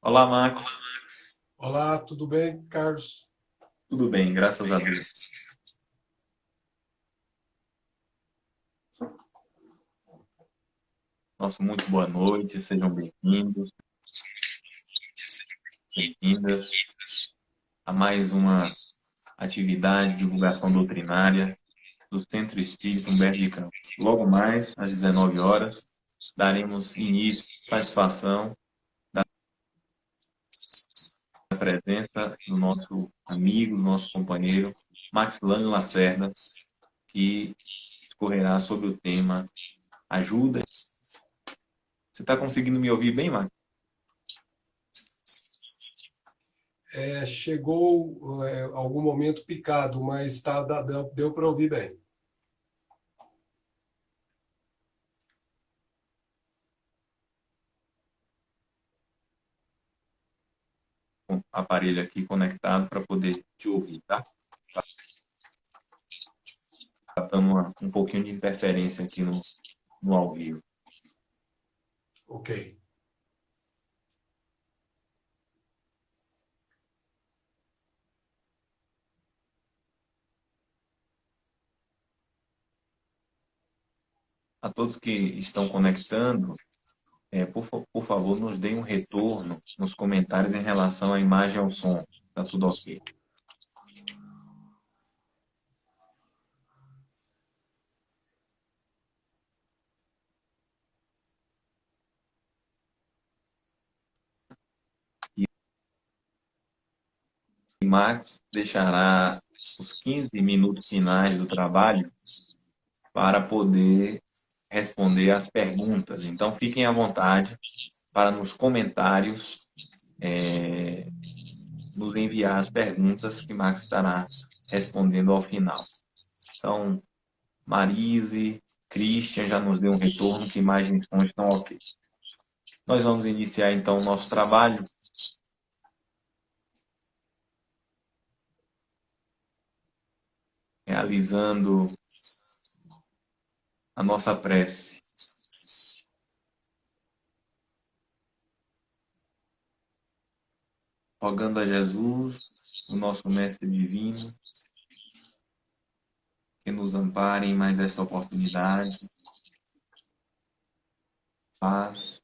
Olá, Marcos. Olá, tudo bem, Carlos? Tudo bem, graças a Deus. Nosso muito boa noite, sejam bem-vindos, bem-vindas a mais uma atividade de divulgação doutrinária do Centro Espírita Humberto de Campos. Logo mais, às 19 horas, daremos início, satisfação da presença do nosso amigo, nosso companheiro, Maxilânio Lacerda, que discorrerá sobre o tema Ajuda. Você está conseguindo me ouvir bem, Marcos? Chegou algum momento picado, mas deu para ouvir bem. Com o aparelho aqui conectado para poder te ouvir, tá? Tá dando um pouquinho de interferência aqui no ao vivo. Ok. A todos que estão conectando, por favor, nos deem um retorno nos comentários em relação à imagem e ao som. Tá tudo ok. E Max deixará os 15 minutos finais do trabalho para poder responder às perguntas. Então, fiquem à vontade para nos comentários nos enviar as perguntas que Max estará respondendo ao final. Então, Marise, Christian já nos deu um retorno que imagens e som estão ok. Nós vamos iniciar então o nosso trabalho. Realizando a nossa prece. Rogando a Jesus, o nosso Mestre Divino, que nos ampare em mais essa oportunidade. Paz.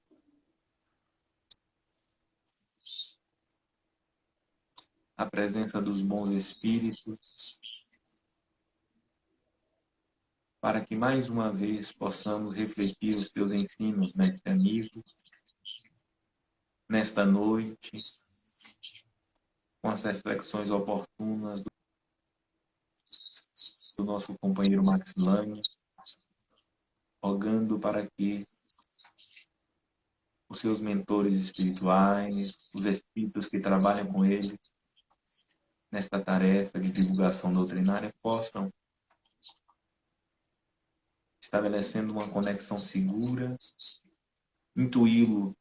A presença dos bons espíritos, para que mais uma vez possamos refletir os teus ensinos, mestre amigo, nesta noite, com as reflexões oportunas do nosso companheiro Maxilânio, rogando para que os seus mentores espirituais, os espíritos que trabalham com ele nesta tarefa de divulgação doutrinária, possam, estabelecendo uma conexão segura, intuí-lo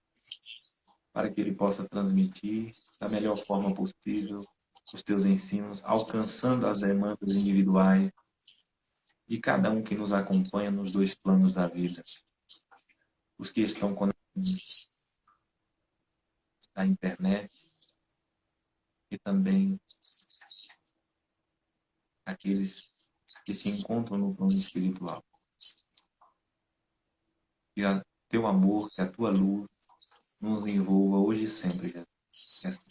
para que ele possa transmitir da melhor forma possível os teus ensinos, alcançando as demandas individuais de cada um que nos acompanha nos dois planos da vida. Os que estão conectados à internet e também aqueles que se encontram no plano espiritual. Que o teu amor, que a tua luz nos envolva hoje e sempre, Jesus.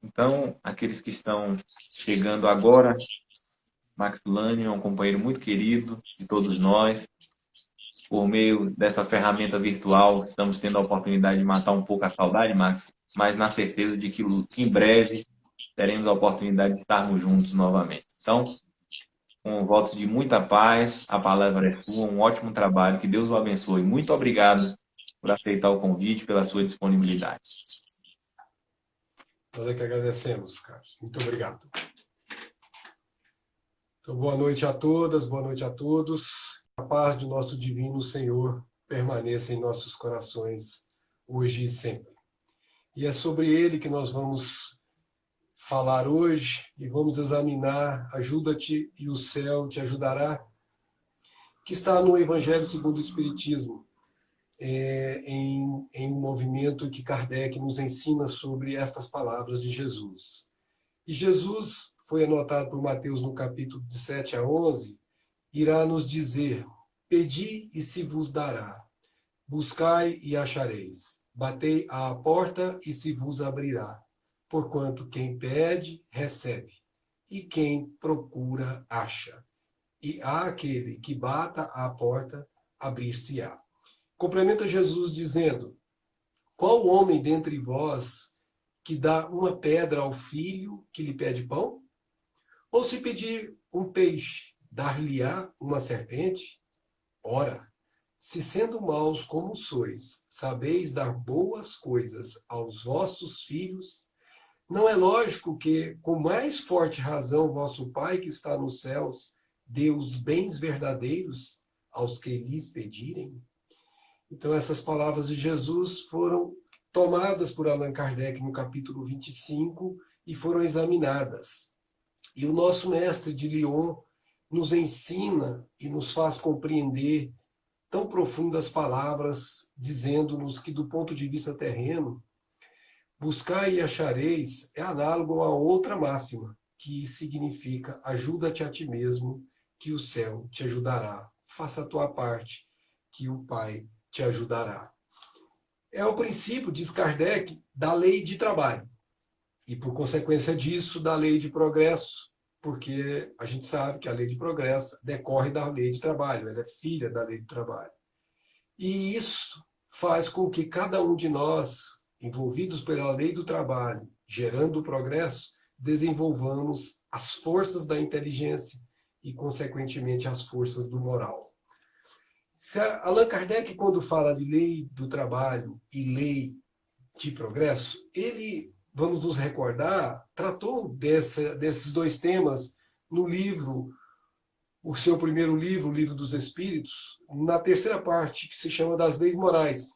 Então, aqueles que estão chegando agora, Maxilânio é um companheiro muito querido de todos nós. Por meio dessa ferramenta virtual, estamos tendo a oportunidade de matar um pouco a saudade, Max, mas na certeza de que em breve teremos a oportunidade de estarmos juntos novamente. Então, com votos de muita paz, a palavra é sua, um ótimo trabalho, que Deus o abençoe. Muito obrigado por aceitar o convite, pela sua disponibilidade. Nós é que agradecemos, Carlos. Muito obrigado. Então, boa noite a todas, boa noite a todos. A paz do nosso divino Senhor permaneça em nossos corações, hoje e sempre. E é sobre ele que nós vamos falar hoje e vamos examinar Ajuda-te e o céu te ajudará. que está no Evangelho segundo o Espiritismo, em um movimento que Kardec nos ensina sobre estas palavras de Jesus. E Jesus, foi anotado por Mateus no capítulo de 7 a 11, irá nos dizer: pedi e se vos dará, buscai e achareis, batei à porta e se vos abrirá, porquanto quem pede, recebe, e quem procura, acha, e a aquele que bata à porta, abrir-se-á. Complementa Jesus dizendo: qual homem dentre vós que dá uma pedra ao filho que lhe pede pão? Ou se pedir um peixe, dar-lhe-á uma serpente? Ora, se sendo maus como sois, sabeis dar boas coisas aos vossos filhos, não é lógico que, com mais forte razão, vosso Pai que está nos céus dê os bens verdadeiros aos que lhes pedirem? Então, essas palavras de Jesus foram tomadas por Allan Kardec no capítulo 25 e foram examinadas. E o nosso mestre de Lyon nos ensina e nos faz compreender tão profundas palavras, dizendo-nos que, do ponto de vista terreno, buscai e achareis é análogo a outra máxima, que significa: ajuda-te a ti mesmo, que o céu te ajudará. Faça a tua parte, que o Pai te ajudará. É o princípio, diz Kardec, da lei de trabalho. E, por consequência disso, da lei de progresso, porque a gente sabe que a lei de progresso decorre da lei de trabalho, ela é filha da lei de trabalho. E isso faz com que cada um de nós, envolvidos pela lei do trabalho, gerando o progresso, desenvolvamos as forças da inteligência e, consequentemente, as forças do moral. Allan Kardec, quando fala de lei do trabalho e lei de progresso, ele, vamos nos recordar, tratou desses dois temas no livro, o seu primeiro livro, o Livro dos Espíritos, na terceira parte, que se chama das Leis Morais.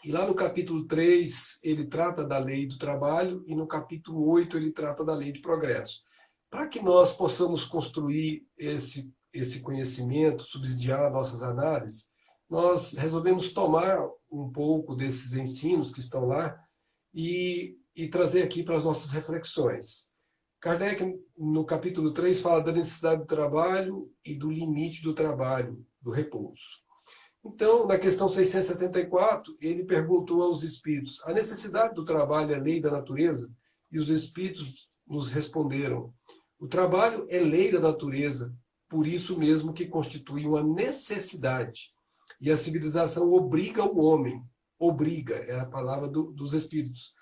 E lá no capítulo 3, ele trata da lei do trabalho, e no capítulo 8, ele trata da lei de progresso. Para que nós possamos construir esse conhecimento, subsidiar nossas análises, nós resolvemos tomar um pouco desses ensinos que estão lá e trazer aqui para as nossas reflexões. Kardec, no capítulo 3, fala da necessidade do trabalho e do limite do trabalho, do repouso. Então, na questão 674, ele perguntou aos espíritos: a necessidade do trabalho é lei da natureza? E os espíritos nos responderam: o trabalho é lei da natureza, por isso mesmo que constitui uma necessidade. E a civilização obriga o homem, obriga, é a palavra dos espíritos,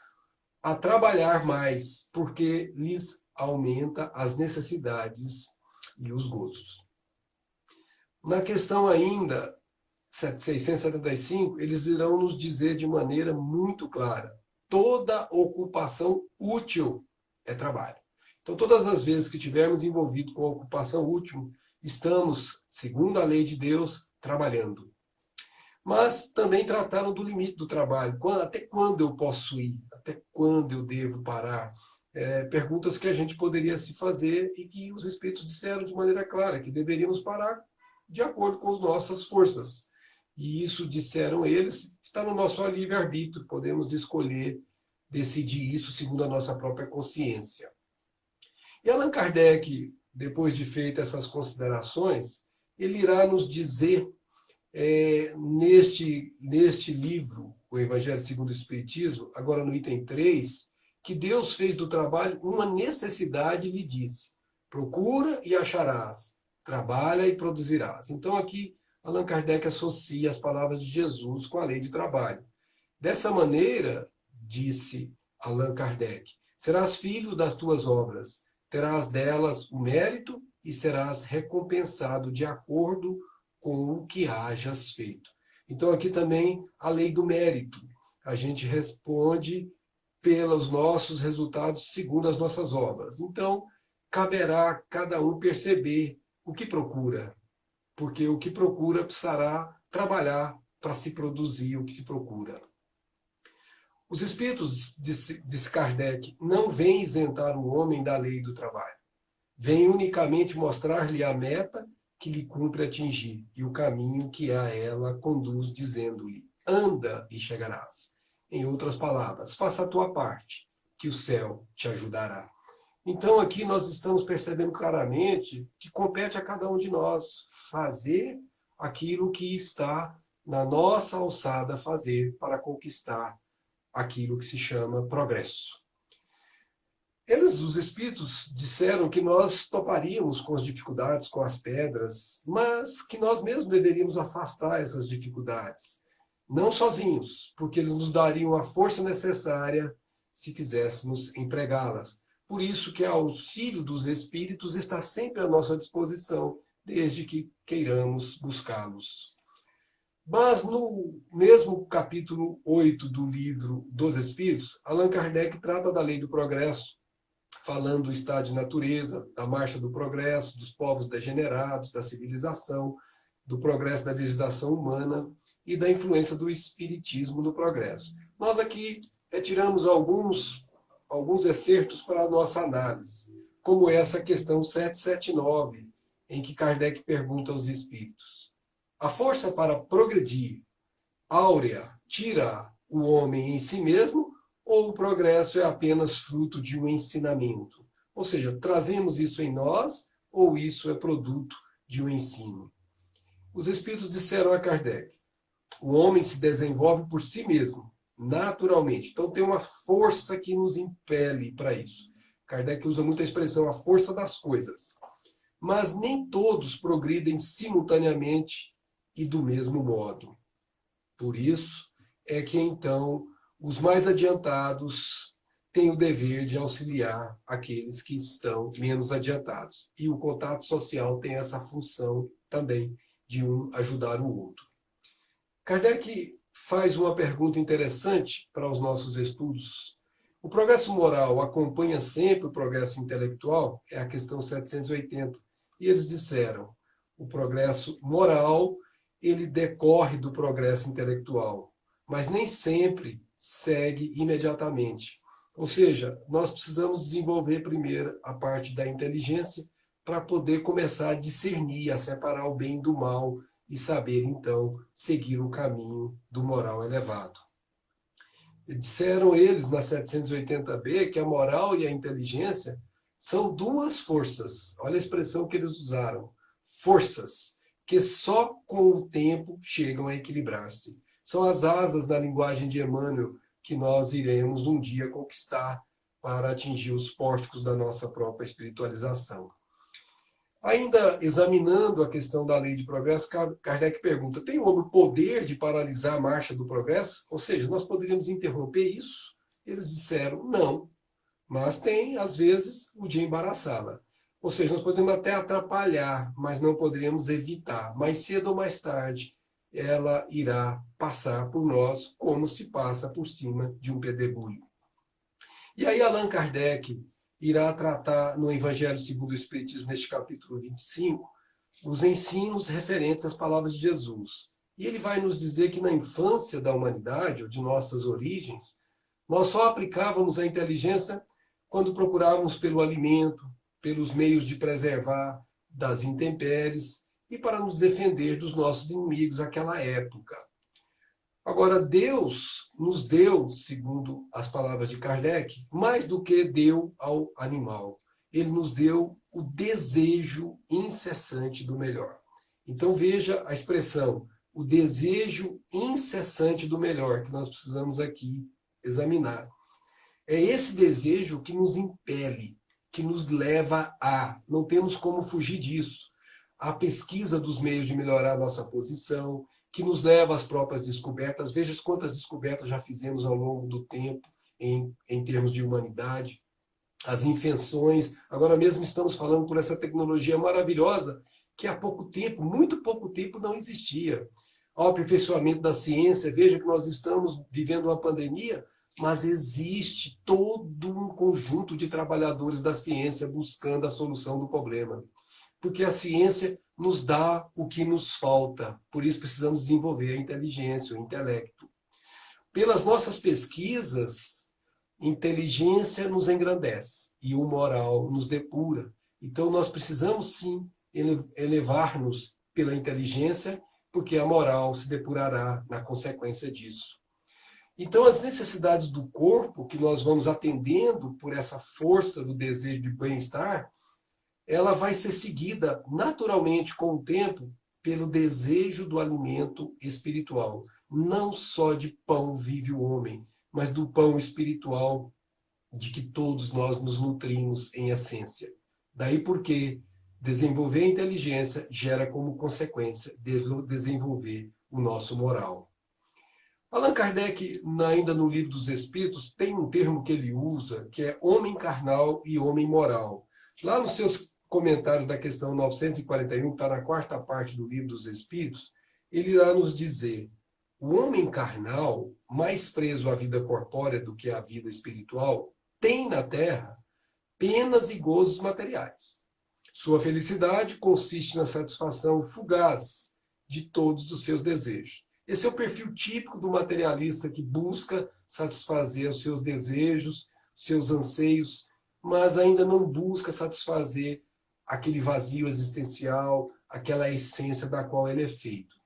a trabalhar mais, porque lhes aumenta as necessidades e os gozos. Na questão ainda 675, eles irão nos dizer de maneira muito clara: toda ocupação útil é trabalho. Então, todas as vezes que estivermos envolvidos com a ocupação útil, estamos, segundo a lei de Deus, trabalhando. Mas também trataram do limite do trabalho. Até quando eu posso ir? Até quando eu devo parar? Perguntas que a gente poderia se fazer e que os espíritos disseram de maneira clara, que deveríamos parar de acordo com as nossas forças. E isso, disseram eles, está no nosso livre-arbítrio. Podemos escolher, decidir isso segundo a nossa própria consciência. E Allan Kardec, depois de feitas essas considerações, ele irá nos dizer, neste livro, o Evangelho segundo o Espiritismo, agora no item 3, que Deus fez do trabalho uma necessidade e lhe disse: procura e acharás, trabalha e produzirás. Então aqui Allan Kardec associa as palavras de Jesus com a lei de trabalho. Dessa maneira, disse Allan Kardec, serás filho das tuas obras, terás delas o mérito e serás recompensado de acordo com o que hajas feito. Então aqui também a lei do mérito. A gente responde pelos nossos resultados segundo as nossas obras. Então, caberá a cada um perceber o que procura, porque o que procura precisará trabalhar para se produzir o que se procura. Os espíritos, disse Kardec, não vêm isentar o homem da lei do trabalho. Vêm unicamente mostrar-lhe a meta que lhe cumpre atingir, e o caminho que a ela conduz, dizendo-lhe: anda e chegarás. Em outras palavras, faça a tua parte, que o céu te ajudará. Então aqui nós estamos percebendo claramente que compete a cada um de nós fazer aquilo que está na nossa alçada fazer para conquistar aquilo que se chama progresso. Os espíritos, disseram que nós toparíamos com as dificuldades, com as pedras, mas que nós mesmos deveríamos afastar essas dificuldades. Não sozinhos, porque eles nos dariam a força necessária se quiséssemos empregá-las. Por isso que o auxílio dos espíritos está sempre à nossa disposição, desde que queiramos buscá-los. Mas no mesmo capítulo 8 do livro dos Espíritos, Allan Kardec trata da lei do progresso, falando do estado de natureza, da marcha do progresso, dos povos degenerados, da civilização, do progresso da legislação humana e da influência do espiritismo no progresso. Nós aqui retiramos alguns excertos para a nossa análise, como essa questão 779, em que Kardec pergunta aos espíritos: a força para progredir, áurea, tira o homem em si mesmo, ou o progresso é apenas fruto de um ensinamento? Ou seja, trazemos isso em nós, ou isso é produto de um ensino? Os espíritos disseram a Kardec: o homem se desenvolve por si mesmo, naturalmente. Então tem uma força que nos impele para isso. Kardec usa muito a expressão a força das coisas. Mas nem todos progridem simultaneamente e do mesmo modo. Por isso é que então os mais adiantados têm o dever de auxiliar aqueles que estão menos adiantados. E o contato social tem essa função também de um ajudar o outro. Kardec faz uma pergunta interessante para os nossos estudos. O progresso moral acompanha sempre o progresso intelectual? É a questão 780. E eles disseram: o progresso moral ele decorre do progresso intelectual, mas nem sempre segue imediatamente. Ou seja, nós precisamos desenvolver primeiro a parte da inteligência para poder começar a discernir, a separar o bem do mal e saber, então, seguir o caminho do moral elevado. Disseram eles, na 780b, que a moral e a inteligência são duas forças. Olha a expressão que eles usaram. Forças que só com o tempo chegam a equilibrar-se. São as asas da linguagem de Emmanuel que nós iremos um dia conquistar para atingir os pórticos da nossa própria espiritualização. Ainda examinando a questão da lei de progresso, Kardec pergunta: tem o homem o poder de paralisar a marcha do progresso? Ou seja, nós poderíamos interromper isso? Eles disseram: não, mas tem, às vezes, o de embaraçá-la. Ou seja, nós podemos até atrapalhar, mas não poderíamos evitar. Mais cedo ou mais tarde, ela irá passar por nós como se passa por cima de um pedregulho. E aí Allan Kardec irá tratar no Evangelho segundo o Espiritismo, neste capítulo 25, os ensinos referentes às palavras de Jesus. E ele vai nos dizer que na infância da humanidade, ou de nossas origens, nós só aplicávamos a inteligência quando procurávamos pelo alimento, pelos meios de preservar das intempéries e para nos defender dos nossos inimigos naquela época. Agora, Deus nos deu, segundo as palavras de Kardec, mais do que deu ao animal. Ele nos deu o desejo incessante do melhor. Então veja a expressão, o desejo incessante do melhor, que nós precisamos aqui examinar. É esse desejo que nos impele, que nos leva a, não temos como fugir disso, a pesquisa dos meios de melhorar a nossa posição, que nos leva às próprias descobertas. Veja quantas descobertas já fizemos ao longo do tempo em termos de humanidade, as invenções. Agora mesmo estamos falando por essa tecnologia maravilhosa que há pouco tempo, muito pouco tempo, não existia. Ao aperfeiçoamento da ciência, veja que nós estamos vivendo uma pandemia, mas existe todo um conjunto de trabalhadores da ciência buscando a solução do problema. Porque a ciência nos dá o que nos falta. Por isso precisamos desenvolver a inteligência, o intelecto. Pelas nossas pesquisas, inteligência nos engrandece e o moral nos depura. Então nós precisamos sim elevar-nos pela inteligência, porque a moral se depurará na consequência disso. Então, as necessidades do corpo, que nós vamos atendendo por essa força do desejo de bem-estar, ela vai ser seguida naturalmente com o tempo pelo desejo do alimento espiritual. Não só de pão vive o homem, mas do pão espiritual de que todos nós nos nutrimos em essência. Daí porque desenvolver a inteligência gera como consequência desenvolver o nosso moral. Allan Kardec, ainda no Livro dos Espíritos, tem um termo que ele usa, que é homem carnal e homem moral. Lá nos seus comentários da questão 941, que está na quarta parte do Livro dos Espíritos, ele irá nos dizer: o homem carnal, mais preso à vida corpórea do que à vida espiritual, tem na Terra penas e gozos materiais. Sua felicidade consiste na satisfação fugaz de todos os seus desejos. Esse é o perfil típico do materialista que busca satisfazer os seus desejos, seus anseios, mas ainda não busca satisfazer aquele vazio existencial, aquela essência da qual ele é feito.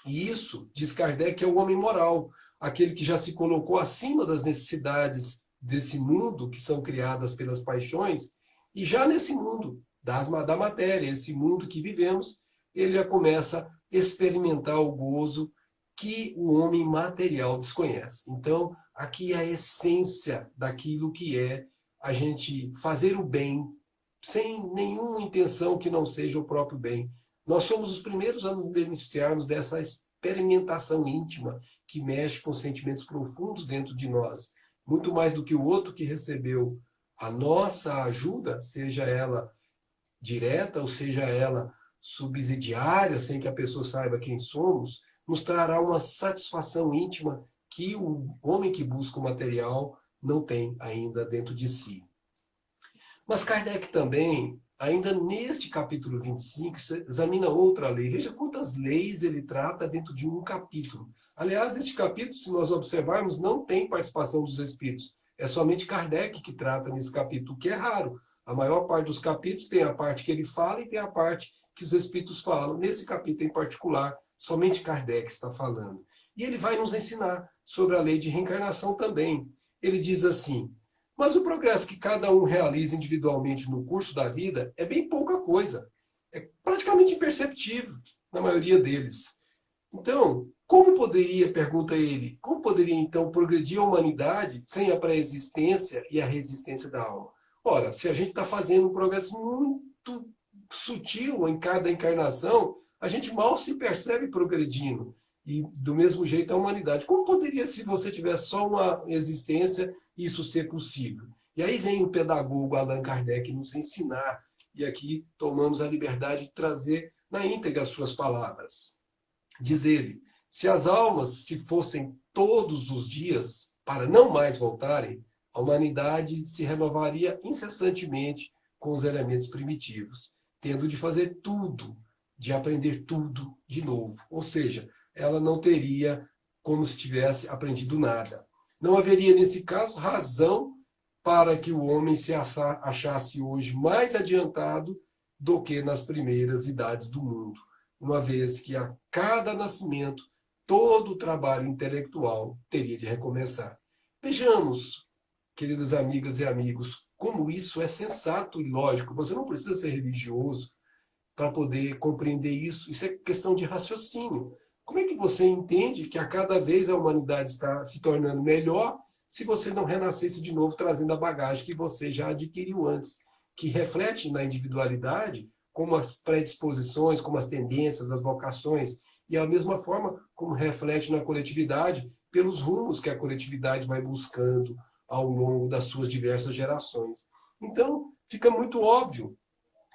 E isso, diz Kardec, é o homem moral, aquele que já se colocou acima das necessidades desse mundo, que são criadas pelas paixões, e já nesse mundo da matéria, esse mundo que vivemos, ele já começa a experimentar o gozo que o homem material desconhece. Então, aqui é a essência daquilo que é a gente fazer o bem sem nenhuma intenção que não seja o próprio bem. Nós somos os primeiros a nos beneficiarmos dessa experimentação íntima que mexe com sentimentos profundos dentro de nós. Muito mais do que o outro que recebeu a nossa ajuda, seja ela direta ou seja ela subsidiária, sem que a pessoa saiba quem somos, nos trará uma satisfação íntima que o homem que busca o material não tem ainda dentro de si. Mas Kardec também, ainda neste capítulo 25, examina outra lei. Veja quantas leis ele trata dentro de um capítulo. Aliás, este capítulo, se nós observarmos, não tem participação dos espíritos. É somente Kardec que trata nesse capítulo, o que é raro. A maior parte dos capítulos tem a parte que ele fala e tem a parte que os espíritos falam. Nesse capítulo em particular, somente Kardec está falando. E ele vai nos ensinar sobre a lei de reencarnação também. Ele diz assim: mas o progresso que cada um realiza individualmente no curso da vida é bem pouca coisa. É praticamente imperceptível na maioria deles. Então, como poderia, pergunta ele, como poderia então progredir a humanidade sem a pré-existência e a resistência da alma? Ora, se a gente está fazendo um progresso muito sutil em cada encarnação, a gente mal se percebe progredindo. E do mesmo jeito a humanidade. Como poderia, se você tivesse só uma existência, isso ser possível? E aí vem o pedagogo Allan Kardec nos ensinar, e aqui tomamos a liberdade de trazer na íntegra as suas palavras. Diz ele: se as almas se fossem todos os dias para não mais voltarem, a humanidade se renovaria incessantemente com os elementos primitivos, tendo de fazer tudo, de aprender tudo de novo. Ou seja, ela não teria como se tivesse aprendido nada. Não haveria, nesse caso, razão para que o homem se achasse hoje mais adiantado do que nas primeiras idades do mundo, uma vez que a cada nascimento todo o trabalho intelectual teria de recomeçar. Vejamos, queridas amigas e amigos, como isso é sensato e lógico. Você não precisa ser religioso para poder compreender isso. Isso é questão de raciocínio. Como é que você entende que a cada vez a humanidade está se tornando melhor se você não renascesse de novo trazendo a bagagem que você já adquiriu antes, que reflete na individualidade como as predisposições, como as tendências, as vocações, e a mesma forma como reflete na coletividade pelos rumos que a coletividade vai buscando ao longo das suas diversas gerações. Então, fica muito óbvio,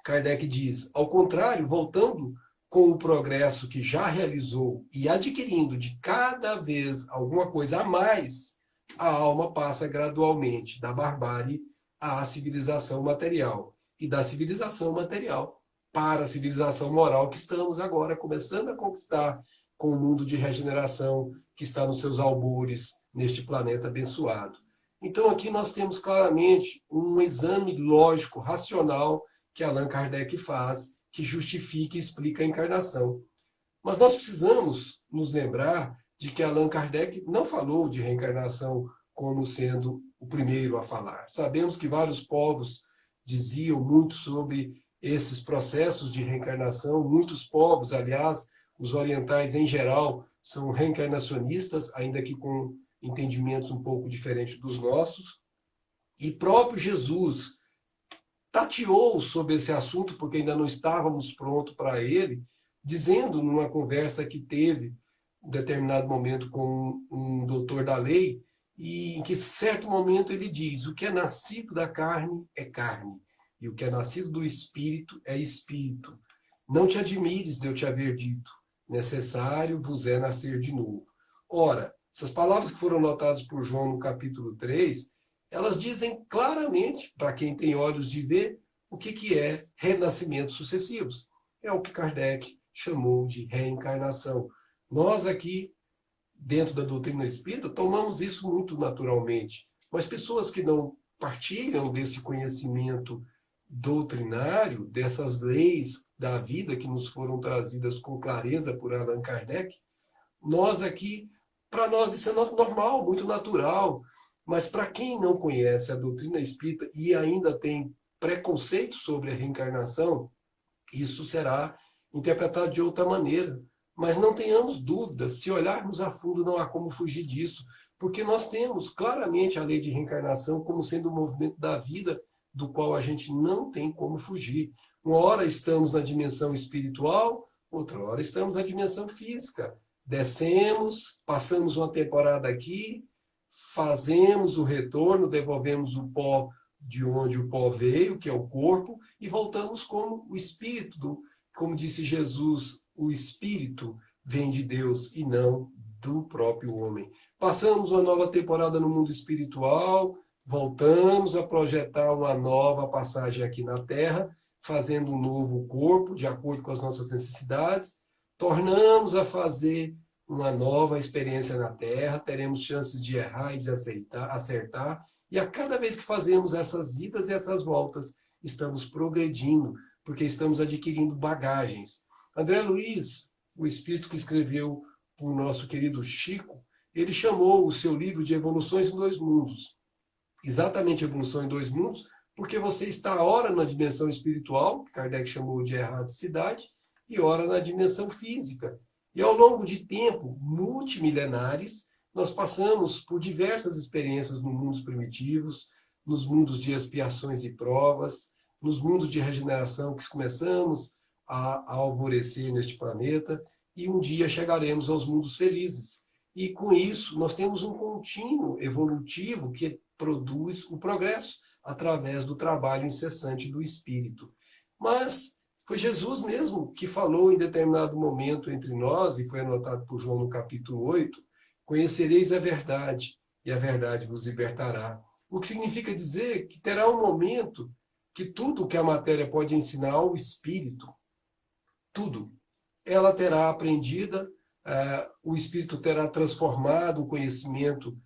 Kardec diz, ao contrário, voltando com o progresso que já realizou e adquirindo de cada vez alguma coisa a mais, a alma passa gradualmente da barbárie à civilização material, e da civilização material para a civilização moral que estamos agora começando a conquistar com o mundo de regeneração que está nos seus albores neste planeta abençoado. Então aqui nós temos claramente um exame lógico, racional, que Allan Kardec faz, que justifica e explica a encarnação. Mas nós precisamos nos lembrar de que Allan Kardec não falou de reencarnação como sendo o primeiro a falar. Sabemos que vários povos diziam muito sobre esses processos de reencarnação. Muitos povos, aliás, os orientais em geral, são reencarnacionistas, ainda que com entendimentos um pouco diferentes dos nossos. E próprio Jesus tateou sobre esse assunto, porque ainda não estávamos prontos para ele, dizendo numa conversa que teve em determinado momento com um doutor da lei, e em que certo momento ele diz: o que é nascido da carne é carne, e o que é nascido do espírito é espírito. Não te admires de eu te haver dito, necessário vos é nascer de novo. Ora, essas palavras que foram notadas por João no capítulo 3, elas dizem claramente, para quem tem olhos de ver, o que é renascimentos sucessivos. É o que Kardec chamou de reencarnação. Nós aqui, dentro da doutrina espírita, tomamos isso muito naturalmente. Mas pessoas que não partilham desse conhecimento doutrinário, dessas leis da vida que nos foram trazidas com clareza por Allan Kardec, nós aqui, para nós isso é normal, muito natural. Mas para quem não conhece a doutrina espírita e ainda tem preconceito sobre a reencarnação, isso será interpretado de outra maneira. Mas não tenhamos dúvidas, se olharmos a fundo, não há como fugir disso, porque nós temos claramente a lei de reencarnação como sendo um movimento da vida do qual a gente não tem como fugir. Uma hora estamos na dimensão espiritual, outra hora estamos na dimensão física. Descemos, passamos uma temporada aqui, fazemos o retorno, devolvemos o pó de onde o pó veio, que é o corpo, e voltamos como o espírito. Como disse Jesus, o espírito vem de Deus e não do próprio homem. Passamos uma nova temporada no mundo espiritual, voltamos a projetar uma nova passagem aqui na Terra, fazendo um novo corpo, de acordo com as nossas necessidades, tornamos a fazer uma nova experiência na Terra, teremos chances de errar e de acertar, e a cada vez que fazemos essas idas e essas voltas, estamos progredindo, porque estamos adquirindo bagagens. André Luiz, o espírito que escreveu para o nosso querido Chico, ele chamou o seu livro de Evoluções em Dois Mundos. Exatamente Evolução em Dois Mundos, porque você está ora na dimensão espiritual, que Kardec chamou de erradicidade, e ora na dimensão física. E ao longo de tempo, multimilenares, nós passamos por diversas experiências nos mundos primitivos, nos mundos de expiações e provas, nos mundos de regeneração que começamos a alvorecer neste planeta, e um dia chegaremos aos mundos felizes. E com isso, nós temos um contínuo evolutivo que produz o progresso através do trabalho incessante do espírito. Mas foi Jesus mesmo que falou em determinado momento entre nós, e foi anotado por João no capítulo 8, conhecereis a verdade, e a verdade vos libertará. O que significa dizer que terá um momento que tudo que a matéria pode ensinar ao espírito, tudo, ela terá aprendida, o espírito terá transformado o conhecimento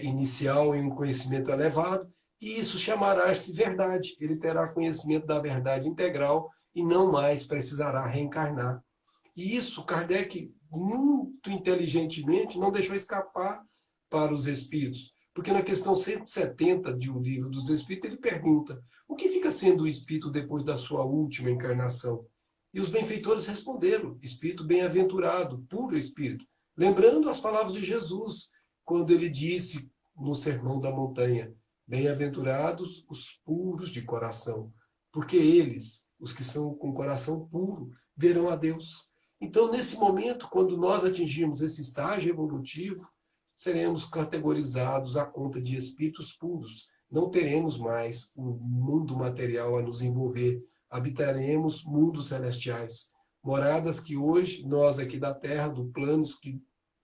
inicial em um conhecimento elevado, e isso chamará-se verdade. Ele terá conhecimento da verdade integral e não mais precisará reencarnar. E isso Kardec, muito inteligentemente, não deixou escapar para os espíritos. Porque na questão 170 de O Livro dos Espíritos, ele pergunta: o que fica sendo o espírito depois da sua última encarnação? E os benfeitores responderam: espírito bem-aventurado, puro espírito. Lembrando as palavras de Jesus, quando ele disse no Sermão da Montanha: bem-aventurados os puros de coração, porque eles, os que são com coração puro, verão a Deus. Então, nesse momento, quando nós atingirmos esse estágio evolutivo, seremos categorizados à conta de espíritos puros. Não teremos mais o mundo material a nos envolver. Habitaremos mundos celestiais. Moradas que hoje, nós aqui da Terra, do plano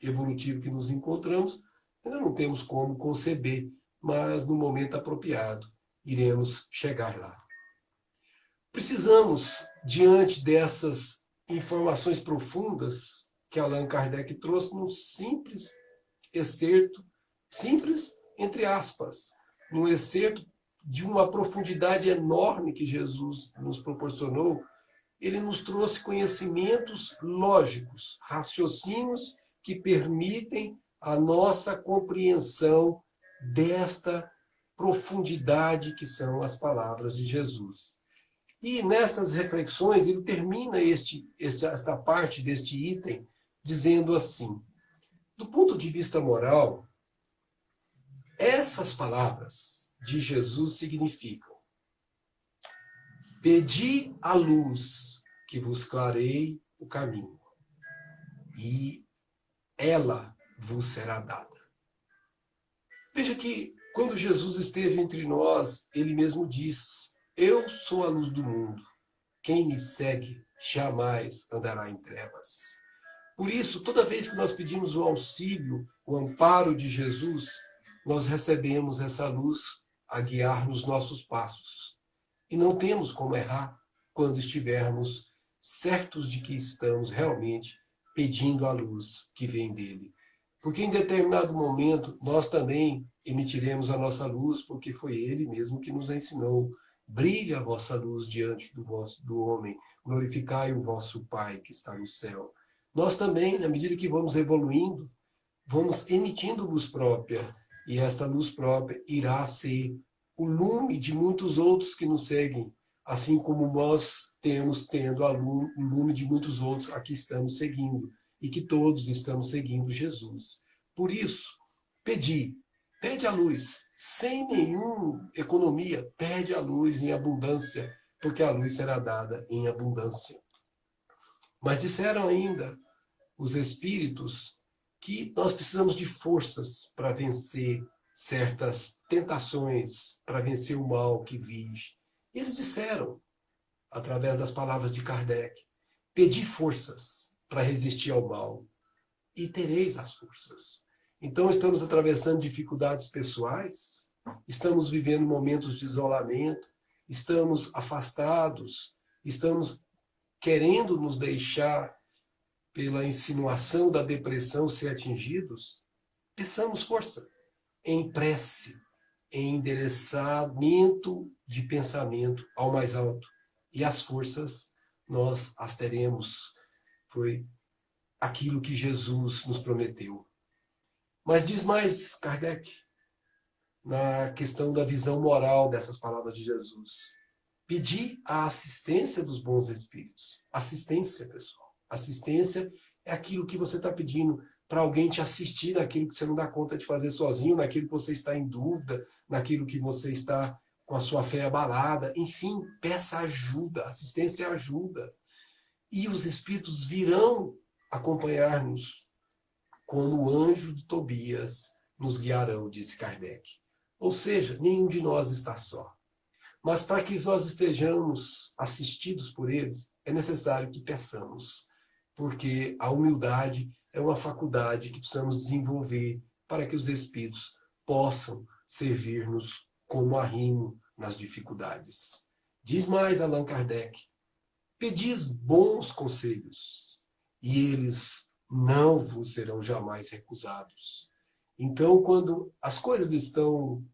evolutivo que nos encontramos, ainda não temos como conceber, mas no momento apropriado iremos chegar lá. Precisamos, diante dessas informações profundas que Allan Kardec trouxe, num simples excerto, simples entre aspas, num excerto de uma profundidade enorme que Jesus nos proporcionou, ele nos trouxe conhecimentos lógicos, raciocínios que permitem a nossa compreensão desta profundidade que são as palavras de Jesus. E nessas reflexões, ele termina esta parte deste item dizendo assim: do ponto de vista moral, essas palavras de Jesus significam: pedi a luz que vos clareie o caminho, e ela vos será dada. Veja que quando Jesus esteve entre nós, ele mesmo diz: eu sou a luz do mundo. Quem me segue jamais andará em trevas. Por isso, toda vez que nós pedimos o auxílio, o amparo de Jesus, nós recebemos essa luz a guiar nos nossos passos. E não temos como errar quando estivermos certos de que estamos realmente pedindo a luz que vem dele. Porque em determinado momento nós também emitiremos a nossa luz, porque foi ele mesmo que nos ensinou: brilha a vossa luz diante do homem, glorificai o vosso Pai que está no céu. Nós também, na medida que vamos evoluindo, vamos emitindo luz própria, e esta luz própria irá ser o lume de muitos outros que nos seguem, assim como nós tendo o lume de muitos outros a que estamos seguindo, e que todos estamos seguindo Jesus. Por isso, pede a luz, sem nenhuma economia, pede a luz em abundância, porque a luz será dada em abundância. Mas disseram ainda os espíritos que nós precisamos de forças para vencer certas tentações, para vencer o mal que vige. Eles disseram, através das palavras de Kardec: pedi forças para resistir ao mal, e tereis as forças. Então estamos atravessando dificuldades pessoais, estamos vivendo momentos de isolamento, estamos afastados, estamos querendo nos deixar pela insinuação da depressão ser atingidos. Peçamos força em prece, em endereçamento de pensamento ao mais alto. E as forças nós as teremos. Foi aquilo que Jesus nos prometeu. Mas diz mais Kardec, na questão da visão moral dessas palavras de Jesus: pedir a assistência dos bons espíritos. Assistência, pessoal. Assistência é aquilo que você está pedindo para alguém te assistir naquilo que você não dá conta de fazer sozinho, naquilo que você está em dúvida, naquilo que você está com a sua fé abalada. Enfim, peça ajuda. Assistência é ajuda. E os espíritos virão acompanhar-nos, como o anjo de Tobias nos guiarão, disse Kardec. Ou seja, nenhum de nós está só. Mas para que nós estejamos assistidos por eles, é necessário que peçamos, porque a humildade é uma faculdade que precisamos desenvolver para que os espíritos possam servir-nos como arrimo nas dificuldades. Diz mais Allan Kardec: pedis bons conselhos, e eles não vos serão jamais recusados. Então, quando as coisas estão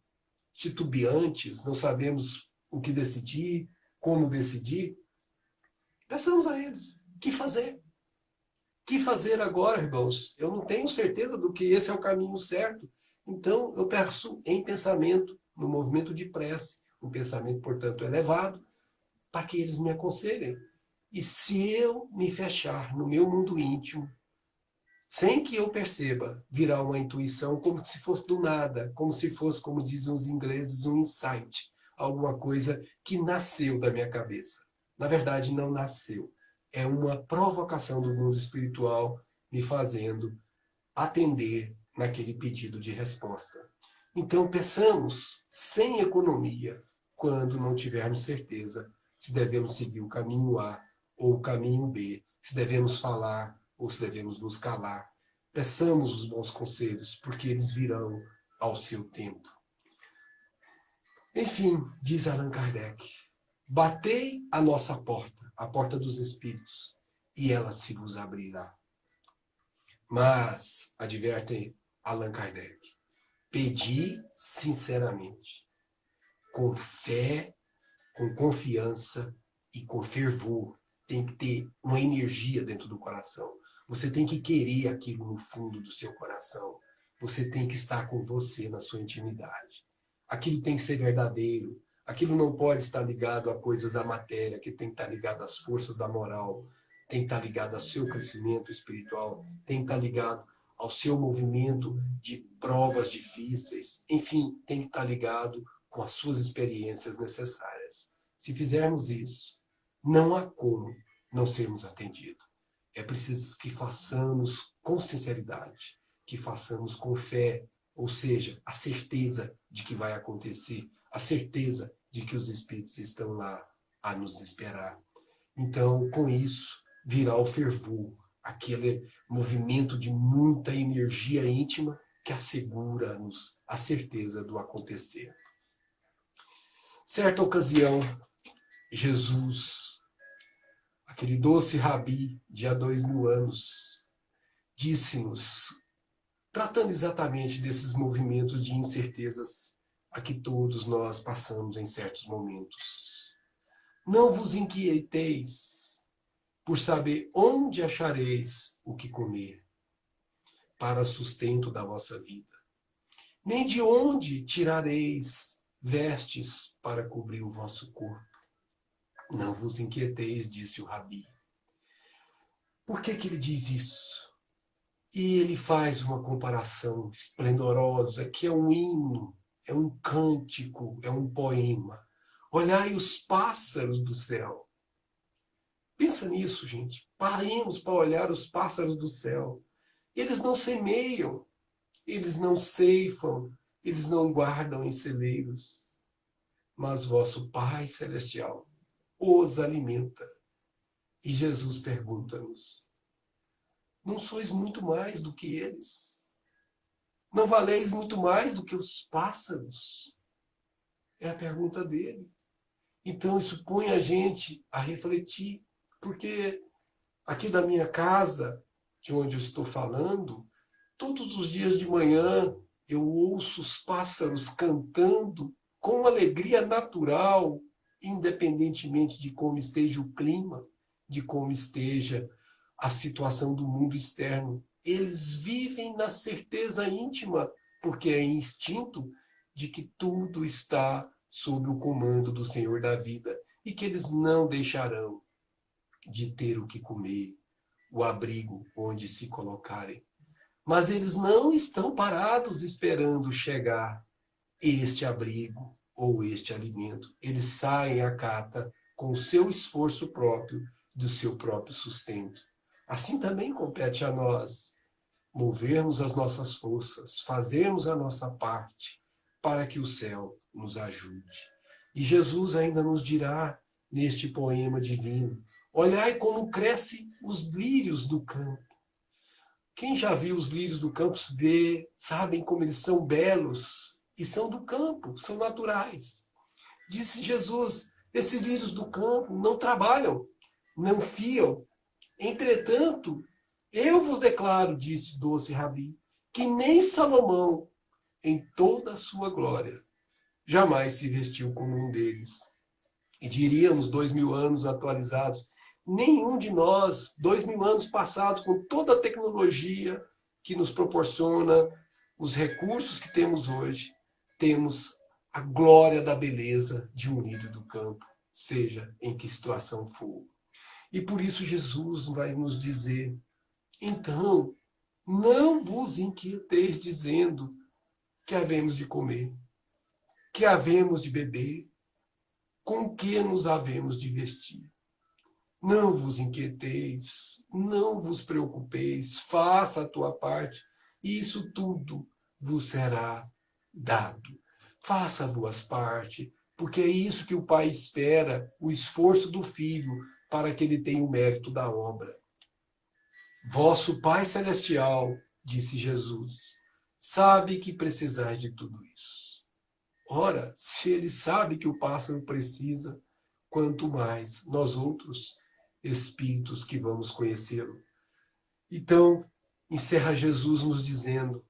titubeantes, não sabemos o que decidir, como decidir, peçamos a eles: o que fazer? O que fazer agora, irmãos? Eu não tenho certeza do que esse é o caminho certo. Então, eu peço em pensamento, no movimento de prece, um pensamento, portanto, elevado, para que eles me aconselhem. E se eu me fechar no meu mundo íntimo, sem que eu perceba, virá uma intuição como se fosse do nada, como se fosse, como dizem os ingleses, um insight, alguma coisa que nasceu da minha cabeça. Na verdade, não nasceu. É uma provocação do mundo espiritual me fazendo atender naquele pedido de resposta. Então, peçamos sem economia, quando não tivermos certeza se devemos seguir o caminho A ou o caminho B, se devemos falar ou se devemos nos calar. Peçamos os bons conselhos, porque eles virão ao seu tempo. Enfim, diz Allan Kardec: batei a nossa porta, a porta dos espíritos, e ela se vos abrirá. Mas, adverte Allan Kardec, pedi sinceramente, com fé, com confiança e com fervor, tem que ter uma energia dentro do coração. Você tem que querer aquilo no fundo do seu coração. Você tem que estar com você na sua intimidade. Aquilo tem que ser verdadeiro. Aquilo não pode estar ligado a coisas da matéria, que tem que estar ligado às forças da moral, tem que estar ligado ao seu crescimento espiritual, tem que estar ligado ao seu movimento de provas difíceis. Enfim, tem que estar ligado com as suas experiências necessárias. Se fizermos isso, não há como não sermos atendidos. É preciso que façamos com sinceridade, que façamos com fé, ou seja, a certeza de que vai acontecer, a certeza de que os Espíritos estão lá a nos esperar. Então, com isso, virá o fervor, aquele movimento de muita energia íntima que assegura-nos a certeza do acontecer. Certa ocasião, Jesus, aquele doce rabi de há 2000 anos, disse-nos, tratando exatamente desses movimentos de incertezas a que todos nós passamos em certos momentos. Não vos inquieteis por saber onde achareis o que comer para sustento da vossa vida, nem de onde tirareis vestes para cobrir o vosso corpo. Não vos inquieteis, disse o Rabi. Por que ele diz isso? E ele faz uma comparação esplendorosa, que é um hino, é um cântico, é um poema. Olhai os pássaros do céu. Pensa nisso, gente. Paremos para olhar os pássaros do céu. Eles não semeiam, eles não ceifam, eles não guardam em celeiros. Mas vosso Pai Celestial os alimenta. E Jesus pergunta-nos, não sois muito mais do que eles? Não valeis muito mais do que os pássaros? É a pergunta dele. Então isso põe a gente a refletir, porque aqui da minha casa, de onde eu estou falando, todos os dias de manhã eu ouço os pássaros cantando com uma alegria natural, independentemente de como esteja o clima, de como esteja a situação do mundo externo. Eles vivem na certeza íntima, porque é instinto, de que tudo está sob o comando do Senhor da vida e que eles não deixarão de ter o que comer, o abrigo onde se colocarem. Mas eles não estão parados esperando chegar este abrigo ou este alimento. Eles saem à cata com o seu esforço próprio, do seu próprio sustento. Assim também compete a nós movermos as nossas forças, fazermos a nossa parte para que o céu nos ajude. E Jesus ainda nos dirá neste poema divino, olhai como crescem os lírios do campo. Quem já viu os lírios do campo vê, sabem como eles são belos e são do campo, são naturais. Disse Jesus, esses lírios do campo não trabalham, não fiam. Entretanto, eu vos declaro, disse doce Rabi, que nem Salomão, em toda a sua glória, jamais se vestiu como um deles. E diríamos, 2000 anos atualizados, nenhum de nós, 2000 anos passados, com toda a tecnologia que nos proporciona os recursos que temos hoje, temos a glória da beleza de um lírio do campo, seja em que situação for. E por isso Jesus vai nos dizer, então, não vos inquieteis dizendo que havemos de comer, que havemos de beber, com que nos havemos de vestir. Não vos inquieteis, não vos preocupeis, faça a tua parte, e isso tudo vos será dado. Faça a vossa parte, porque é isso que o Pai espera, o esforço do Filho, para que ele tenha o mérito da obra. Vosso Pai Celestial, disse Jesus, sabe que precisais de tudo isso. Ora, se ele sabe que o pássaro precisa, quanto mais nós outros, espíritos que vamos conhecê-lo. Então, encerra Jesus nos dizendo,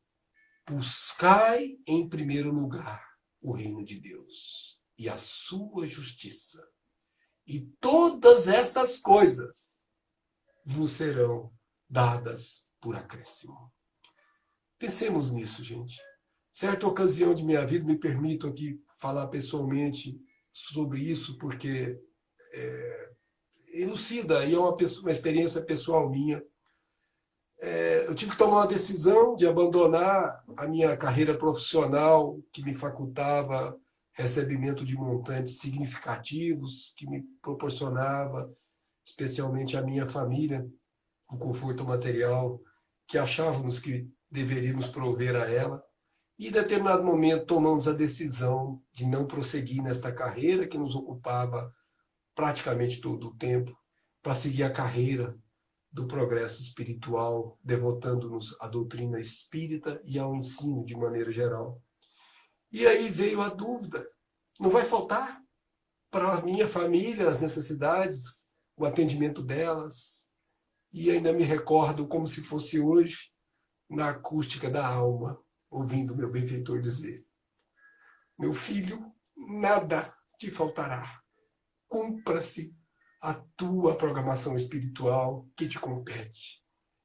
buscai em primeiro lugar o reino de Deus e a sua justiça, e todas estas coisas vos serão dadas por acréscimo. Pensemos nisso, gente. Certa ocasião de minha vida, me permito aqui falar pessoalmente sobre isso, porque elucida e é uma experiência pessoal minha. Eu tive que tomar uma decisão de abandonar a minha carreira profissional, que me facultava recebimento de montantes significativos, que me proporcionava, especialmente a minha família, o conforto material que achávamos que deveríamos prover a ela. E, em determinado momento, tomamos a decisão de não prosseguir nesta carreira que nos ocupava praticamente todo o tempo, para seguir a carreira do progresso espiritual, devotando-nos à doutrina espírita e ao ensino de maneira geral. E aí veio a dúvida: não vai faltar para a minha família as necessidades, o atendimento delas? E ainda me recordo como se fosse hoje, na acústica da alma, ouvindo meu benfeitor dizer: meu filho, nada te faltará. Cumpra-se a tua programação espiritual que te compete,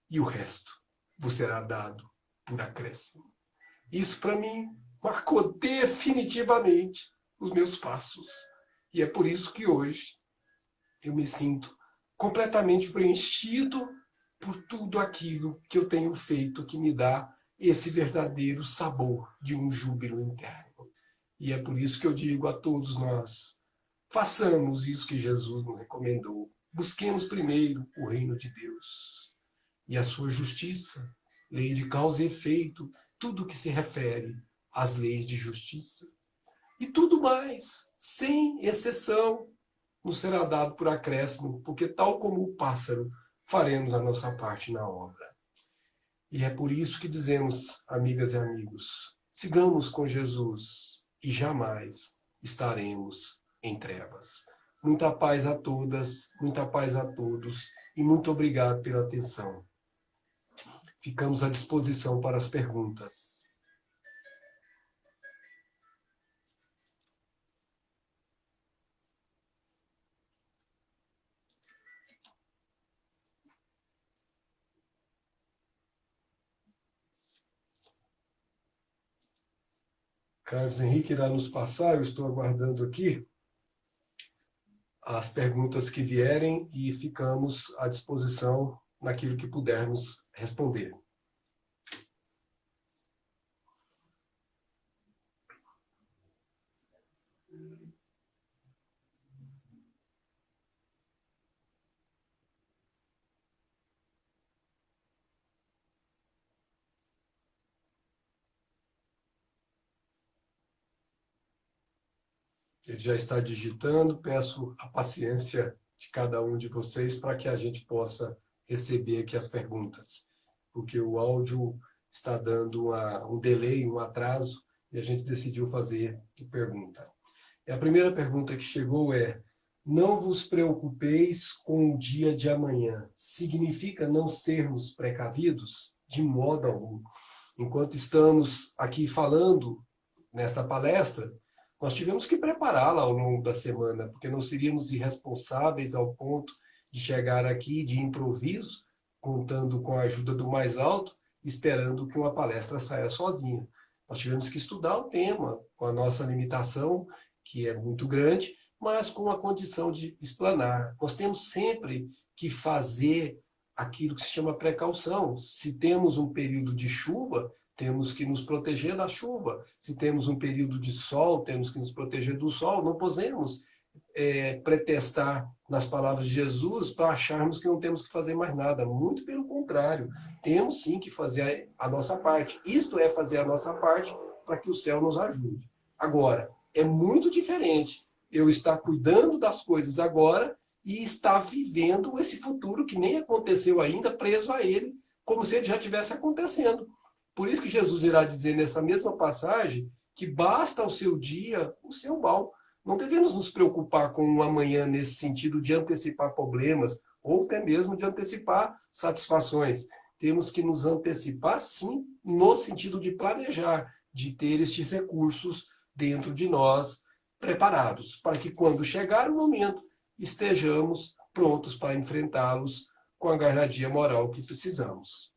e o resto vos será dado por acréscimo. Isso, para mim, marcou definitivamente os meus passos. E é por isso que hoje eu me sinto completamente preenchido por tudo aquilo que eu tenho feito, que me dá esse verdadeiro sabor de um júbilo interno. E é por isso que eu digo a todos nós: façamos isso que Jesus nos recomendou. Busquemos primeiro o reino de Deus e a sua justiça, lei de causa e efeito, tudo que se refere às leis de justiça. E tudo mais, sem exceção, nos será dado por acréscimo, porque tal como o pássaro, faremos a nossa parte na obra. E é por isso que dizemos, amigas e amigos, sigamos com Jesus e jamais estaremos em trevas. Muita paz a todas, muita paz a todos e muito obrigado pela atenção. Ficamos à disposição para as perguntas. Carlos Henrique irá nos passar, eu estou aguardando aqui as perguntas que vierem e ficamos à disposição naquilo que pudermos responder. Ele já está digitando, peço a paciência de cada um de vocês para que a gente possa receber aqui as perguntas, porque o áudio está dando um delay, um atraso, e a gente decidiu fazer a pergunta. E a primeira pergunta que chegou é: não vos preocupeis com o dia de amanhã. Significa não sermos precavidos? De modo algum. Enquanto estamos aqui falando nesta palestra, nós tivemos que prepará-la ao longo da semana, porque não seríamos irresponsáveis ao ponto de chegar aqui de improviso, contando com a ajuda do mais alto, esperando que uma palestra saia sozinha. Nós tivemos que estudar o tema, com a nossa limitação, que é muito grande, mas com a condição de explanar. Nós temos sempre que fazer aquilo que se chama precaução. Se temos um período de chuva, temos que nos proteger da chuva. Se temos um período de sol, temos que nos proteger do sol. Não podemos pretextar nas palavras de Jesus para acharmos que não temos que fazer mais nada. Muito pelo contrário. Temos sim que fazer a nossa parte. Isto é fazer a nossa parte para que o céu nos ajude. Agora, é muito diferente eu estar cuidando das coisas agora e estar vivendo esse futuro que nem aconteceu ainda, preso a ele, como se ele já estivesse acontecendo. Por isso que Jesus irá dizer nessa mesma passagem que basta ao seu dia o seu mal. Não devemos nos preocupar com o amanhã nesse sentido de antecipar problemas ou até mesmo de antecipar satisfações. Temos que nos antecipar, sim, no sentido de planejar, de ter estes recursos dentro de nós preparados, para que quando chegar o momento estejamos prontos para enfrentá-los com a garradia moral que precisamos.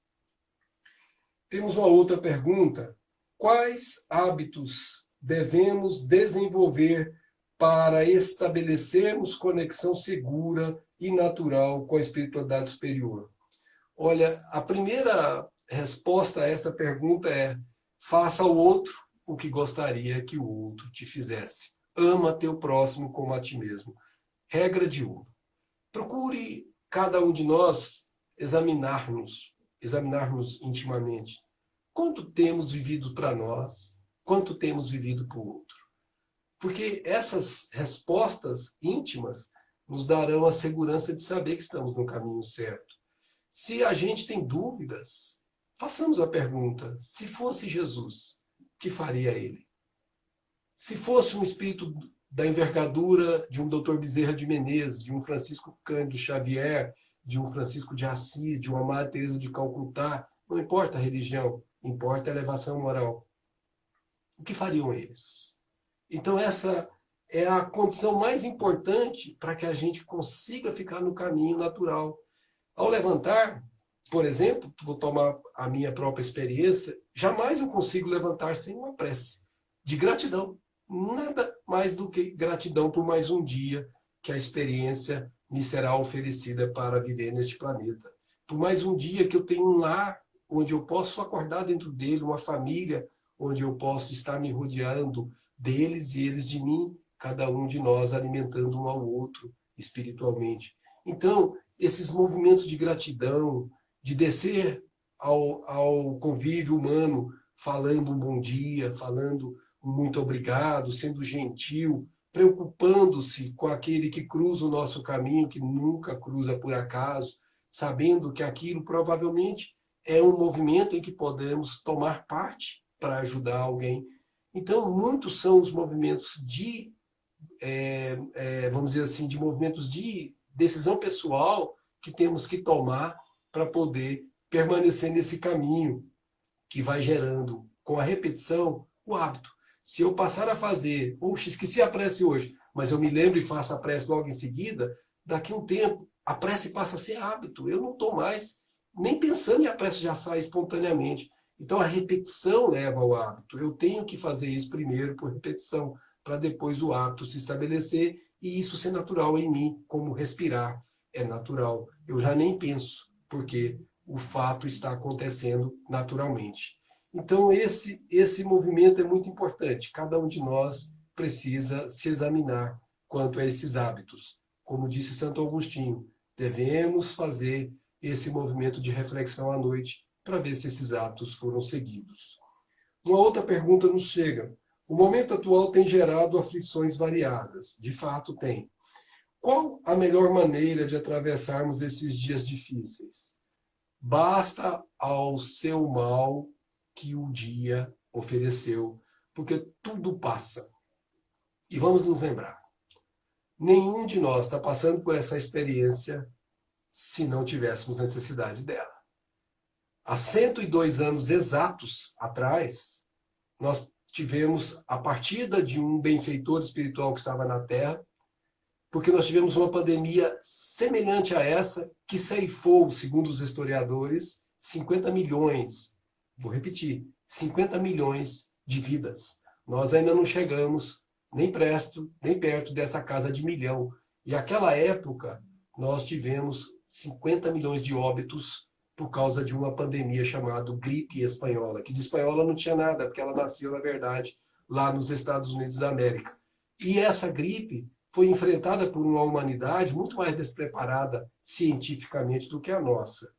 Temos uma outra pergunta. Quais hábitos devemos desenvolver para estabelecermos conexão segura e natural com a espiritualidade superior? Olha, a primeira resposta a esta pergunta é: faça ao outro o que gostaria que o outro te fizesse. Ama teu próximo como a ti mesmo. Regra de ouro. Procure cada um de nós examinar-nos intimamente. Quanto temos vivido para nós? Quanto temos vivido para o outro? Porque essas respostas íntimas nos darão a segurança de saber que estamos no caminho certo. Se a gente tem dúvidas, façamos a pergunta: se fosse Jesus, o que faria ele? Se fosse um espírito da envergadura de um Dr. Bezerra de Menezes, de um Francisco Cândido Xavier, de um Francisco de Assis, de uma Madre Teresa de Calcutá, não importa a religião, importa a elevação moral. O que fariam eles? Então essa é a condição mais importante para que a gente consiga ficar no caminho natural. Ao levantar, por exemplo, vou tomar a minha própria experiência, jamais eu consigo levantar sem uma prece de gratidão. Nada mais do que gratidão por mais um dia que a experiência me será oferecida para viver neste planeta. Por mais um dia que eu tenho um lar onde eu posso acordar dentro dele, uma família onde eu posso estar me rodeando deles e eles de mim, cada um de nós alimentando um ao outro espiritualmente. Então, esses movimentos de gratidão, de descer ao convívio humano, falando um bom dia, falando muito obrigado, sendo gentil, preocupando-se com aquele que cruza o nosso caminho, que nunca cruza por acaso, sabendo que aquilo provavelmente é um movimento em que podemos tomar parte para ajudar alguém. Então, muitos são os movimentos de, vamos dizer assim, de movimentos de decisão pessoal que temos que tomar para poder permanecer nesse caminho que vai gerando, com a repetição, o hábito. Se eu passar a fazer, esqueci a prece hoje, mas eu me lembro e faço a prece logo em seguida, daqui a um tempo, a prece passa a ser hábito. Eu não estou mais nem pensando e a prece já sai espontaneamente. Então, a repetição leva ao hábito. Eu tenho que fazer isso primeiro por repetição, para depois o hábito se estabelecer e isso ser natural em mim, como respirar é natural. Eu já nem penso, porque o fato está acontecendo naturalmente. Então, esse movimento é muito importante. Cada um de nós precisa se examinar quanto a esses hábitos. Como disse Santo Agostinho, devemos fazer esse movimento de reflexão à noite para ver se esses hábitos foram seguidos. Uma outra pergunta nos chega. O momento atual tem gerado aflições variadas. De fato, tem. Qual a melhor maneira de atravessarmos esses dias difíceis? Basta ao seu mal que o dia ofereceu, porque tudo passa. E vamos nos lembrar, nenhum de nós está passando por essa experiência se não tivéssemos necessidade dela. Há 102 anos exatos atrás, nós tivemos a partida de um benfeitor espiritual que estava na Terra, porque nós tivemos uma pandemia semelhante a essa, que ceifou, segundo os historiadores, 50 milhões, vou repetir, 50 milhões de vidas. Nós ainda não chegamos nem perto dessa casa de 1 milhão. E naquela época, nós tivemos 50 milhões de óbitos por causa de uma pandemia chamada gripe espanhola, que de espanhola não tinha nada, porque ela nasceu, na verdade, lá nos Estados Unidos da América. E essa gripe foi enfrentada por uma humanidade muito mais despreparada cientificamente do que a nossa.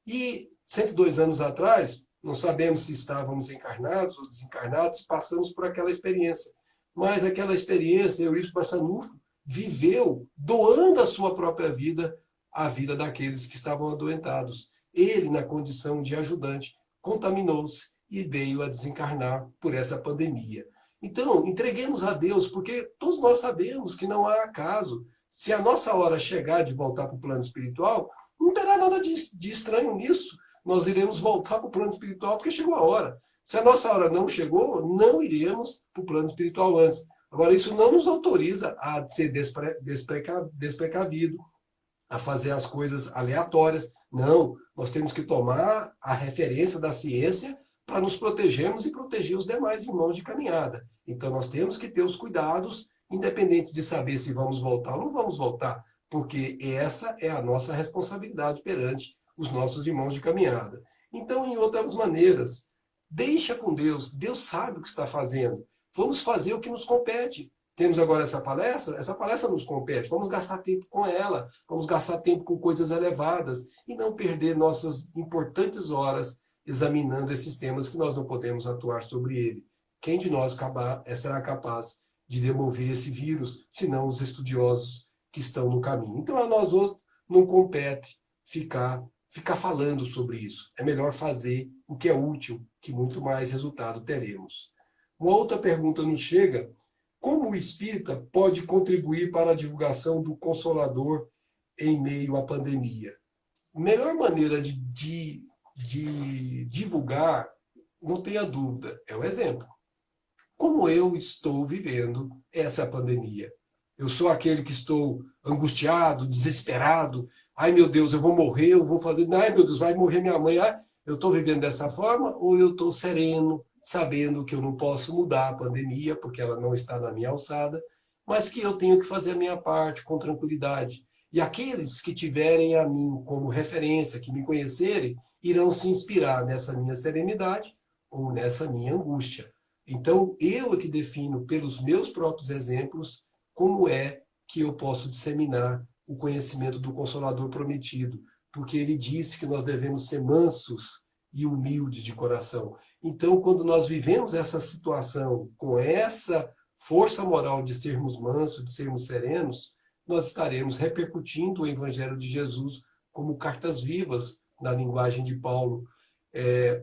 E 102 anos atrás, não sabemos se estávamos encarnados ou desencarnados, passamos por aquela experiência. Mas aquela experiência, Eurípides Barçanufo viveu doando a sua própria vida à vida daqueles que estavam adoentados. Ele, na condição de ajudante, contaminou-se e veio a desencarnar por essa pandemia. Então, entreguemos a Deus, porque todos nós sabemos que não há acaso. Se a nossa hora chegar de voltar para o plano espiritual, não terá nada de estranho nisso. Nós iremos voltar para o plano espiritual porque chegou a hora. Se a nossa hora não chegou, não iremos para o plano espiritual antes. Agora, isso não nos autoriza a ser desprecavido, a fazer as coisas aleatórias. Não, nós temos que tomar a referência da ciência para nos protegermos e proteger os demais irmãos de caminhada. Então, nós temos que ter os cuidados, independente de saber se vamos voltar ou não vamos voltar, porque essa é a nossa responsabilidade perante os nossos irmãos de caminhada. Então, em outras maneiras, deixa com Deus. Deus sabe o que está fazendo. Vamos fazer o que nos compete. Temos agora essa palestra nos compete. Vamos gastar tempo com ela, vamos gastar tempo com coisas elevadas e não perder nossas importantes horas examinando esses temas que nós não podemos atuar sobre ele. Quem de nós será capaz de demover esse vírus, senão os estudiosos que estão no caminho? Então, a nós outros não compete ficar falando sobre isso. É melhor fazer o que é útil, que muito mais resultado teremos. Uma outra pergunta nos chega: como o espírita pode contribuir para a divulgação do Consolador em meio à pandemia? A melhor maneira de divulgar, não tenha dúvida, é o exemplo. Como eu estou vivendo essa pandemia? Eu sou aquele que estou angustiado, desesperado. Ai, meu Deus, eu vou morrer, eu vou fazer... Ai, meu Deus, vai morrer minha mãe. Ai, eu estou vivendo dessa forma ou eu estou sereno, sabendo que eu não posso mudar a pandemia, porque ela não está na minha alçada, mas que eu tenho que fazer a minha parte com tranquilidade. E aqueles que tiverem a mim como referência, que me conhecerem, irão se inspirar nessa minha serenidade ou nessa minha angústia. Então, eu é que defino pelos meus próprios exemplos como é que eu posso disseminar o conhecimento do Consolador prometido, porque ele disse que nós devemos ser mansos e humildes de coração. Então, quando nós vivemos essa situação com essa força moral de sermos mansos, de sermos serenos, nós estaremos repercutindo o Evangelho de Jesus como cartas vivas, na linguagem de Paulo,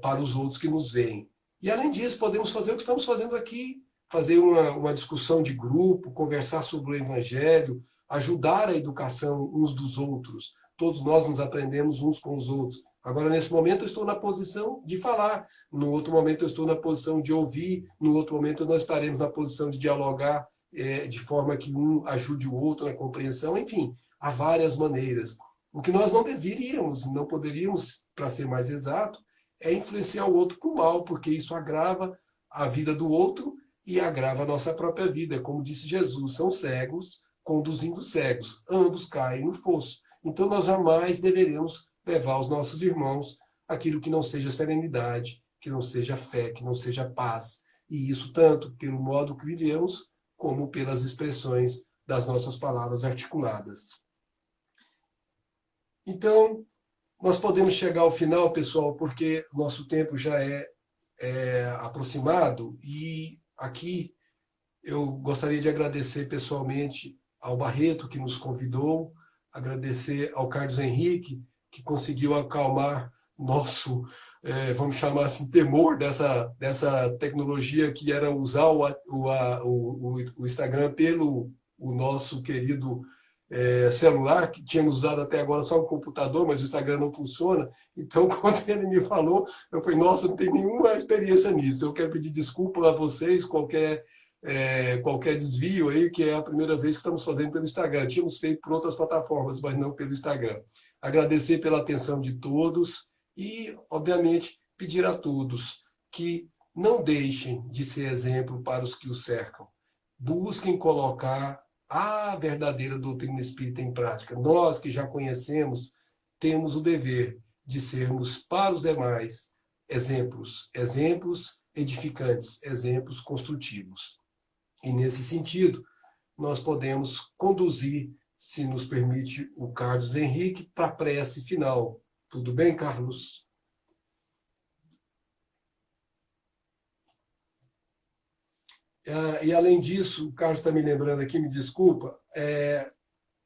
para os outros que nos veem. E, além disso, podemos fazer o que estamos fazendo aqui, fazer uma discussão de grupo, conversar sobre o Evangelho, ajudar a educação uns dos outros. Todos nós nos aprendemos uns com os outros. Agora, nesse momento, eu estou na posição de falar. No outro momento, eu estou na posição de ouvir. No outro momento, nós estaremos na posição de dialogar, de forma que um ajude o outro na compreensão. Enfim, há várias maneiras. O que nós não deveríamos, não poderíamos, para ser mais exato, é influenciar o outro para o mal, porque isso agrava a vida do outro e agrava a nossa própria vida. Como disse Jesus, são cegos conduzindo cegos. Ambos caem no fosso. Então, nós jamais deveremos levar aos nossos irmãos aquilo que não seja serenidade, que não seja fé, que não seja paz. E isso tanto pelo modo que vivemos, como pelas expressões das nossas palavras articuladas. Então, nós podemos chegar ao final, pessoal, porque o nosso tempo já é aproximado. E aqui eu gostaria de agradecer pessoalmente ao Barreto, que nos convidou, agradecer ao Carlos Henrique, que conseguiu acalmar nosso, vamos chamar assim, temor dessa tecnologia que era usar o Instagram pelo o nosso querido celular, que tínhamos usado até agora só o computador, mas o Instagram não funciona. Então, quando ele me falou, eu falei, nossa, não tenho nenhuma experiência nisso. Eu quero pedir desculpa a vocês, qualquer desvio aí, que é a primeira vez que estamos fazendo pelo Instagram. Tínhamos feito por outras plataformas, mas não pelo Instagram. Agradecer pela atenção de todos e, obviamente, pedir a todos que não deixem de ser exemplo para os que os cercam. Busquem colocar a verdadeira doutrina espírita em prática. Nós que já conhecemos, temos o dever de sermos para os demais exemplos edificantes, exemplos construtivos. E, nesse sentido, nós podemos conduzir, se nos permite o Carlos Henrique, para a prece final. Tudo bem, Carlos? E, além disso, o Carlos está me lembrando aqui, me desculpa,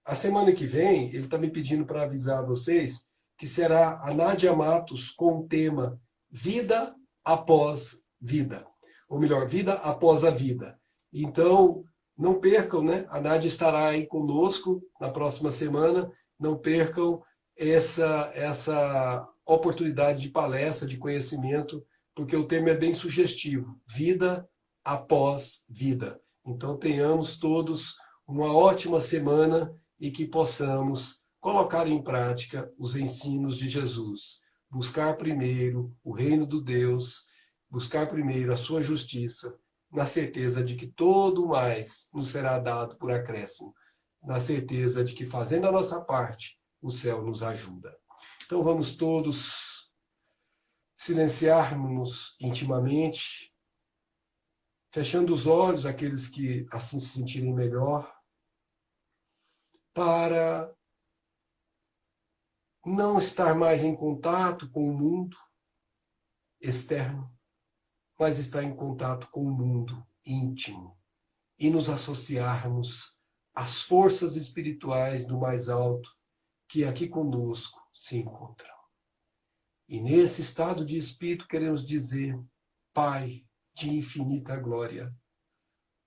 a semana que vem, ele está me pedindo para avisar a vocês que será a Nádia Matos com o tema Vida Após Vida. Ou melhor, Vida Após a Vida. Então, não percam, né? A Nádia estará aí conosco na próxima semana. Não percam essa oportunidade de palestra, de conhecimento, porque o tema é bem sugestivo. Vida após vida. Então tenhamos todos uma ótima semana e que possamos colocar em prática os ensinos de Jesus. Buscar primeiro o reino do Deus, buscar primeiro a sua justiça, na certeza de que todo o mais nos será dado por acréscimo, na certeza de que, fazendo a nossa parte, o céu nos ajuda. Então vamos todos silenciarmos intimamente, fechando os olhos, aqueles que assim se sentirem melhor, para não estar mais em contato com o mundo externo, mas estar em contato com o mundo íntimo e nos associarmos às forças espirituais do mais alto que aqui conosco se encontram. E nesse estado de espírito queremos dizer: Pai de infinita glória,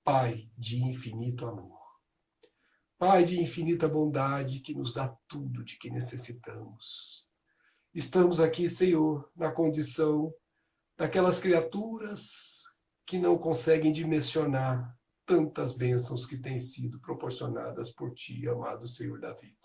Pai de infinito amor, Pai de infinita bondade que nos dá tudo de que necessitamos. Estamos aqui, Senhor, na condição daquelas criaturas que não conseguem dimensionar tantas bênçãos que têm sido proporcionadas por Ti, amado Senhor da vida.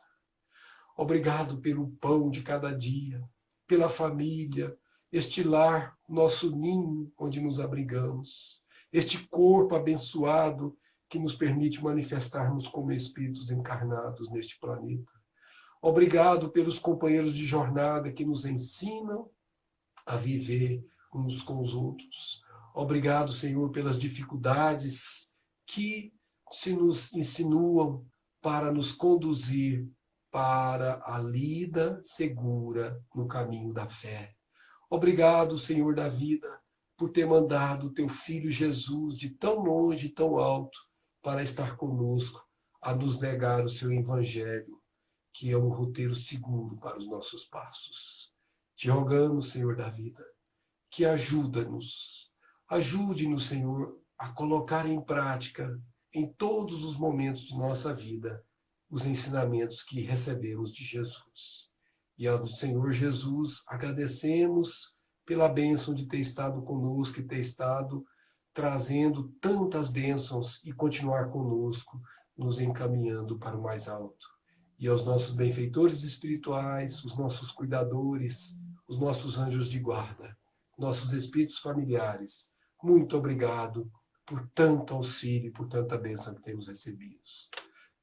Obrigado pelo pão de cada dia, pela família, este lar, nosso ninho onde nos abrigamos, este corpo abençoado que nos permite manifestarmos como espíritos encarnados neste planeta. Obrigado pelos companheiros de jornada que nos ensinam a viver uns com os outros. Obrigado, Senhor, pelas dificuldades que se nos insinuam para nos conduzir para a lida segura no caminho da fé. Obrigado, Senhor da vida, por ter mandado o teu Filho Jesus de tão longe e tão alto para estar conosco, a nos negar o seu Evangelho, que é um roteiro seguro para os nossos passos. Te rogamos, Senhor da vida, que ajude-nos, Senhor, a colocar em prática, em todos os momentos de nossa vida, os ensinamentos que recebemos de Jesus. E ao Senhor Jesus agradecemos pela bênção de ter estado conosco e ter estado trazendo tantas bênçãos e continuar conosco, nos encaminhando para o mais alto. E aos nossos benfeitores espirituais, os nossos cuidadores, os nossos anjos de guarda, nossos espíritos familiares, muito obrigado por tanto auxílio, por tanta bênção que temos recebido.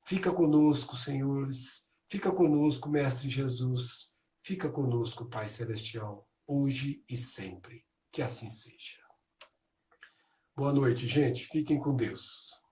Fica conosco, senhores, fica conosco, Mestre Jesus, fica conosco, Pai Celestial, hoje e sempre. Que assim seja. Boa noite, gente. Fiquem com Deus.